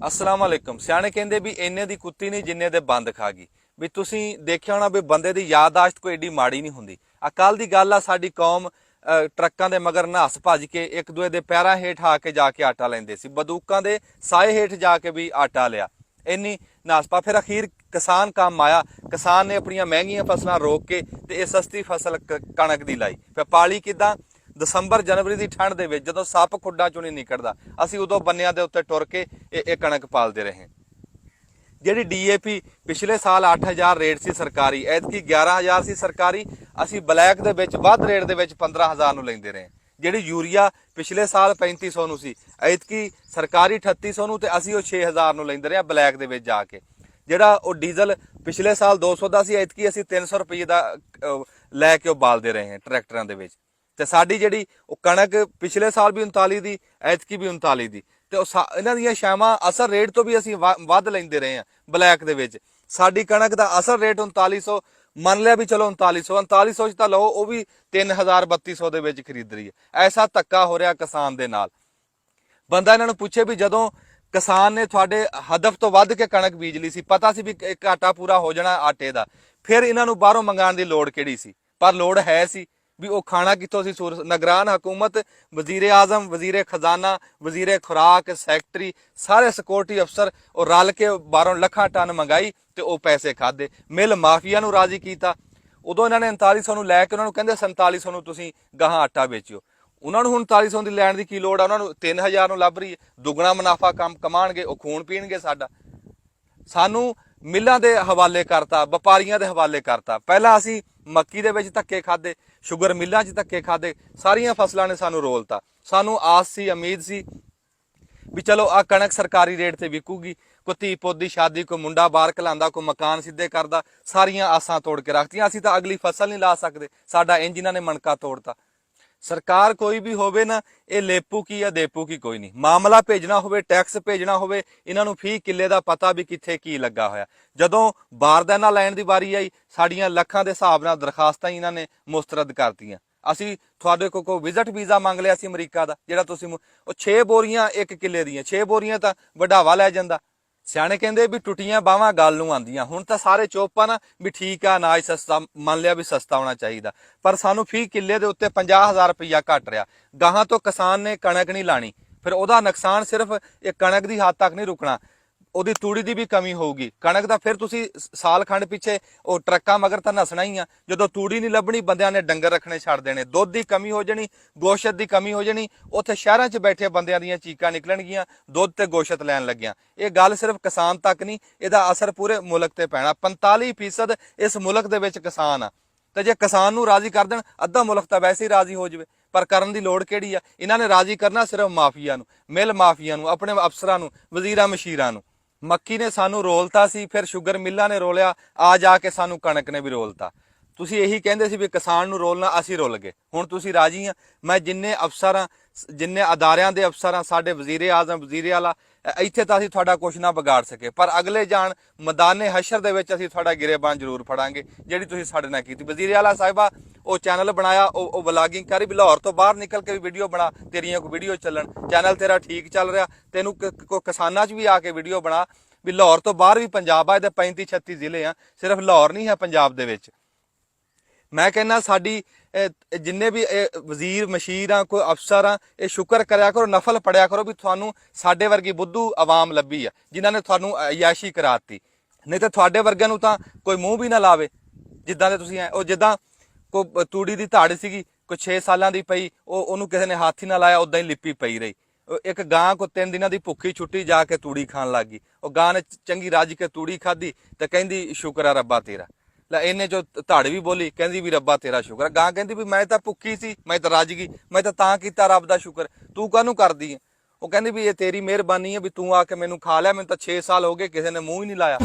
अस्सलाम वालेकुम। सियाणे कहंदे भी इन्ने दी कुत्ती नहीं जिन्ने दे बंद खा गई। भी तुसीं देखिया होना भी बंदे दी याददाश्त कोई एडी माड़ी नहीं हुंदी। कल दी गल आ साडी कौम ट्रक्कां दे मगर नहस भज के एक दूए दे पैरां हेठ आके जाके आटा लैंदे सी, बंदूकां दे साए हेठ जाके भी आटा लिया। इन्नी नासपा फिर अखीर किसान काम आया। किसान ने अपनियां महंगियां फसलां रोक के ते इह सस्ती फसल कणक दी लाई। फिर पाली किदां दसंबर जनवरी की ठंड के जो सप खुड्डा चों नहीं निकलता, असी उदों बन्नियां दे उत्ते टुर के ये कणक पालते रहे। जी DAP पिछले साल 8,000 रेट सी सरकारी, ऐतकी 11,000 सी सरकारी, असी ब्लैक दे विच वध रेट दे विच 15,000 नूं लैंदे रहे। जी यूरिया पिछले साल 3500 नूं सी, ऐतकी सरकारी 3800 नूं ते असी वो 6,000 नूं लैंदे रहे ब्लैक दे विच जाके। जिहड़ा वो डीजल पिछले साल 200 का सी, ऐतकी असी 300 रुपये का लैके बालते रहे हैं ट्रैक्टरां दे विच। ते साडी जिहड़ी कणक पिछले साल भी 39 दी, ऐतकी भी 39 दी, ते इन्हां दीयां शावां असल रेट तो भी असीं वध लैंदे रहे हैं ब्लैक दे विच। साडी कणक दा असल रेट 3900 मन लिया भी, चलो 3900 च तां लो, वो भी 3000-3200 दे विच खरीद रही है। ऐसा धक्का हो रहा किसान दे नाल। बंदा इन्हां नूं पुछे भी जदों किसान ने तुहाडे हदफ तो वध के कणक बीज ली सी, पता सी भी घाटा पूरा हो जाना आटे दा, फिर इन्हां नूं बाहरों मंगाउण दी लोड़ किहड़ी सी? पर लोड़ है सी भी वो खाना कितों सी? निगरान हुकूमत, वजीरे आजम, वजीरे खजाना, वजीरे खुराक, सैकटरी, सारे सिक्योरिटी अफसर और रल के बाहरों लखां टन मंगाई ते वो पैसे खाधे। मिल माफिया नूं राजी कीता। उदों इन्हां ने 3900 नूं लैके उन्हां नूं कहंदे 4700 नूं तुसीं गाहां आटा बेचिओ। उन्हां नूं हुण 3900 दी लैण दी की लोड़ आ? उन्हां नूं 3000 नूं लभ रही है। दुगना मुनाफा कमाणगे, वो खून पीणगे साडा। सानू मिलों के हवाले करता, व्यापारियों के हवाले करता। पहला असी मक्की दे विच धक्के खाधे, शुगर मिलों च धक्के खाधे, सारिया फसलों ने सानू रोलता। सानू आस सी, उम्मीद सी भी चलो आ कणक सरकारी रेट से विकूगी, कोई धी पुत दी शादी, कोई मुंडा बाहर घलांदा, कोई मकान सीधे करदा, सारिया आसां तोड़ के रखतियां। असीं तां अगली फसल नहीं ला सकते, साडा इंज इन्हां ने मनका तोड़ता। सरकार कोई भी होवे ना, ये लेपू की या देपू की कोई नहीं। मामला भेजना होवे, टैक्स भेजना होवे, इन्हां नूं फी किले का पता भी कित्थे की लगा होया। जदों बारदाना लैण दी वारी आई, साडियां लखां दे हिसाब नाल दरखास्तां इन्हां ने मुस्तरद करतीआं। असी तुहाडे कोल विजिट वीज़ा मंग लिया सी अमरीका का, जिहड़ा तुसीं 6 बोरियां 1 किले दीआं, 6 बोरियां तां वढावा लै जांदा। सियाणे कहंदे भी टुटियां बावां गल नूं आंदियां। हुण तां सारे चुप आ ना भी ठीक आ, अनाज सस्ता, मन लिया भी सस्ता होना चाहिए, पर सानू फी किले दे उत्ते 50,000 रुपया घट रहा। गाहां तो किसान ने कणक नहीं लानी, फिर उहदा नुकसान सिर्फ एक कणक की हद तक नहीं रुकना, उहदी तूड़ी की भी कमी होगी। कणक का फिर तुसीं साल खंड पिछे वो ट्रक्कां मगर तां नसना ही आ। जदों तूड़ी नहीं लभनी, बंदियां ने डंगर रखने छड्ड देने, दुध की कमी हो जानी, गोशत की कमी हो जानी। उत्थे शहरां 'च बैठे बंदियां दीयां चीकां निकलणगियां, दुध ते गोशत लैण लग्गियां। ये गल सिर्फ किसान तक नहीं, इहदा असर पूरे मुल्क ते पैना। 45% इस मुल्क दे विच किसान आ, ते जे किसान नूं राजी कर देण, अद्धा मुल्क तां वैसे ही राजी हो जावे। पर करन दी लोड़ किहड़ी आ? इन्हां ने राजी करना सिर्फ माफिया नूं, मिल माफिया नूं, अपने अफसरां नूं, वजीरां मशीरां नूं। मक्की ने सानू रोलता सी, फिर शुगर मिल्लां ने रोलिया, आ जाके सानू कणक ने भी रोलता। तुसीं यही कहंदे सी भी किसान नूं रोलना, असीं रुल गए। हुण तुसीं राजी आ? मैं जिन्ने अफसर आ, जिन्ने अदारियां दे अफसर आ, साडे वजीरे आजम, वजीरे आला, इत्थे तां असीं तुहाडा कुछ ना बिगाड़ सके, पर अगले जाण मैदाने हशर दे विच असीं तुहाडा गिरेबान जरूर फड़ांगे, जिहड़ी तुसीं साडे नाल कीती। वजीरे आला साहिबा वो चैनल बनाया, वो व्लॉगिंग करी भी, लाहौर तो बाहर निकल के भी वीडियो बना, तेरियां कोई वीडियो चलन, चैनल तेरा ठीक चल रहा, तेनू किसानां च भी आके वीडियो बना भी। लाहौर तो बाहर भी पंजाब आ, 35-36 जिले आ, सिर्फ लाहौर नहीं है पंजाब दे विच। मैं कहना साडी जिन्ने भी वजीर मशीर आ, कोई अफसर आ, ये शुक्र करया करो, नफल पढ़िया करो भी तुहानू साडे वर्गी बुद्धू आवाम लभी आ, जिन्हां ने तुहानू अयाशी कराती। नहीं तो तुहाडे वर्गिਆਂ ਨੂੰ ਤਾਂ कोई मूँह भी ना लावे जिद्दां दे तुसीं। ਉਹ जिद्दां कोई तूड़ी की धाड़ सीगी, कोई 6 सालां दी पई, ਉਹਨੂੰ ਕਿਸੇ ने हाथ ही ना लाया, उदां ही लिपी पई रही। एक गां को 3 दिनों की भुखी छुट्टी जाके तूड़ी खान लग गई। वो गां ने चंगी रज के तूड़ी खाधी तो कहती शुक्र है रब्बा तेरा। लै इन्हें जो धाड़ भी बोली, कहती भी रब्बा तेरा शुक्र। गां कहती भी मैं तो भुखी सी, मैं तो रज गई, मैं तो तां कीता रब दा शुक्र, तू काहनूं करदी है? वो कहती भी ये तेरी मेहरबानी है भी तू आके मैनू खा लिया, मैनू तो 6 साल हो गए किसी ने मूँह ही नहीं लाया।